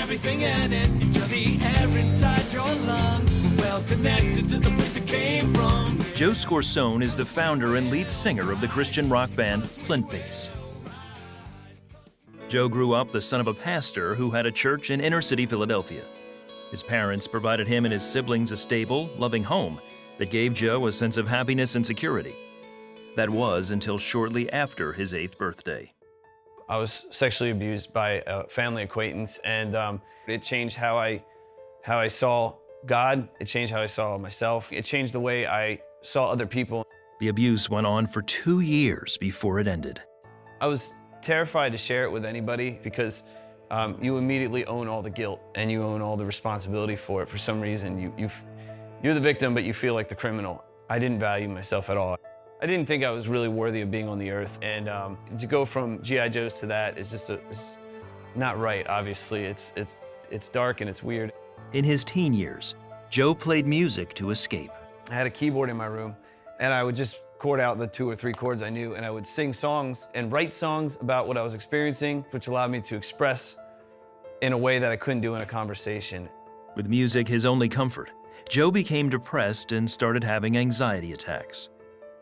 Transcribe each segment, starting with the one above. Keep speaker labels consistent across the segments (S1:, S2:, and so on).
S1: everything in it. Until the air inside your lungs were well connected to the place it came from.
S2: Joe Scorsone is the founder and lead singer of the Christian rock band Flintface. Joe grew up the son of a pastor who had a church in inner-city Philadelphia. His parents provided him and his siblings a stable, loving home that gave Joe a sense of happiness and security. That was until shortly after his 8th birthday.
S3: I was sexually abused by a family acquaintance, and it changed how I saw God. It changed how I saw myself. It changed the way I saw other people.
S2: The abuse went on for 2 years before it ended.
S3: I was terrified to share it with anybody because you immediately own all the guilt and you own all the responsibility for it. For some reason, you're the victim, but you feel like the criminal. I didn't value myself at all. I didn't think I was really worthy of being on the earth, and to go from G.I. Joes to that is just it's not right, obviously. It's dark and it's weird.
S2: In his teen years, Joe played music to escape.
S3: I had a keyboard in my room, and I would just chord out the 2 or 3 chords I knew, and I would sing songs and write songs about what I was experiencing, which allowed me to express in a way that I couldn't do in a conversation.
S2: With music his only comfort, Joe became depressed and started having anxiety attacks.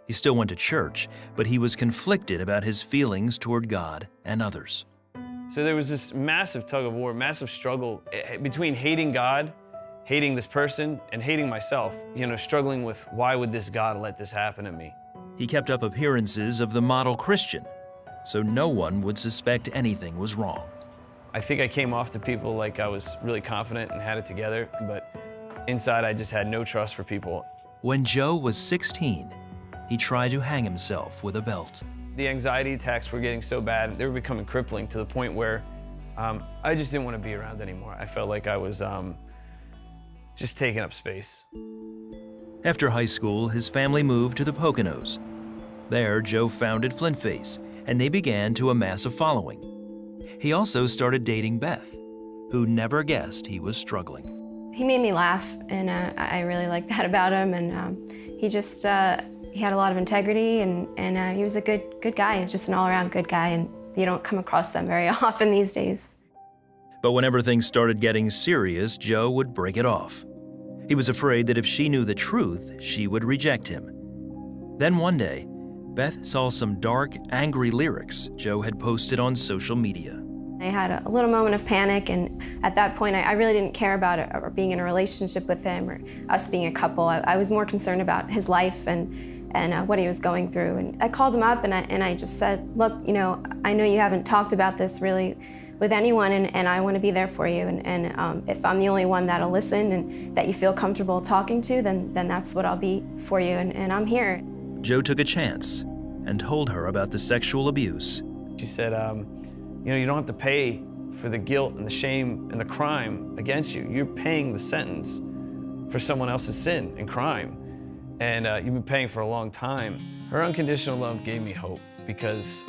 S2: He still went to church, but he was conflicted about his feelings toward God and others.
S3: So there was this massive tug of war, massive struggle between hating God, hating this person, and hating myself, struggling with why would this God let this happen to me?
S2: He kept up appearances of the model Christian, so no one would suspect anything was wrong.
S3: I think I came off to people like I was really confident and had it together, but inside I just had no trust for people.
S2: When Joe was 16, he tried to hang himself with a belt.
S3: The anxiety attacks were getting so bad, they were becoming crippling to the point where I just didn't want to be around anymore. I felt like I was just taking up space.
S2: After high school, his family moved to the Poconos. There, Joe founded Flintface, and they began to amass a following. He also started dating Beth, who never guessed he was struggling.
S4: He made me laugh, and I really liked that about him, and he just, he had a lot of integrity, and he was a good guy. He was just an all-around good guy, and you don't come across them very often these days.
S2: But whenever things started getting serious, Joe would break it off. He was afraid that if she knew the truth, she would reject him. Then one day, Beth saw some dark, angry lyrics Joe had posted on social media.
S4: I had a little moment of panic, and at that point, I really didn't care about it, or being in a relationship with him, or us being a couple. I was more concerned about his life and what he was going through. And I called him up, and I just said, look, I know you haven't talked about this really with anyone, and I want to be there for you. And if I'm the only one that'll listen and that you feel comfortable talking to, then that's what I'll be for you, and I'm here.
S2: Joe took a chance and told her about the sexual abuse.
S3: She said, you don't have to pay for the guilt and the shame and the crime against you. You're paying the sentence for someone else's sin and crime. And you've been paying for a long time. Her unconditional love gave me hope because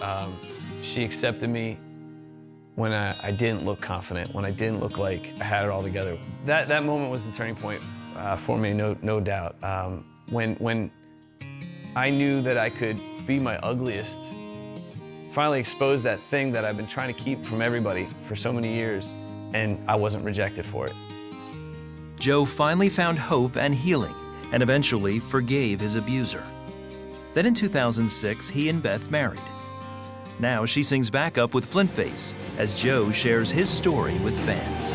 S3: she accepted me when I didn't look confident, when I didn't look like I had it all together. That moment was the turning point for me, no doubt. When I knew that I could be my ugliest, finally exposed that thing that I've been trying to keep from everybody for so many years, and I wasn't rejected for it.
S2: Joe finally found hope and healing, and eventually forgave his abuser. Then in 2006, he and Beth married. Now she sings backup with Flintface as Joe shares his story with fans.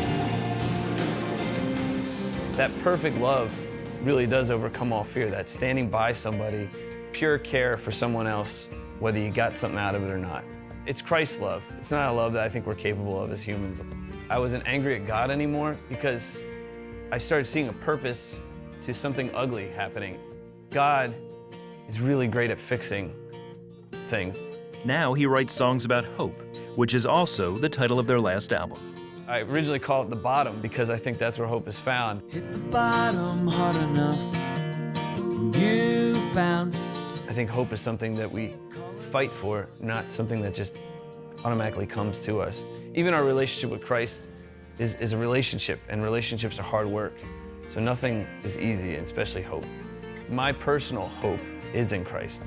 S3: That perfect love really does overcome all fear, that standing by somebody, pure care for someone else, whether you got something out of it or not. It's Christ's love. It's not a love that I think we're capable of as humans. I wasn't angry at God anymore because I started seeing a purpose to something ugly happening. God is really great at fixing things.
S2: Now he writes songs about hope, which is also the title of their last album.
S3: I originally called it The Bottom because I think that's where hope is found.
S1: Hit the bottom hard enough, and you bounce.
S3: I think hope is something that we fight for, not something that just automatically comes to us. Even our relationship with Christ is a relationship, and relationships are hard work. So nothing is easy, and especially hope. My personal hope is in Christ.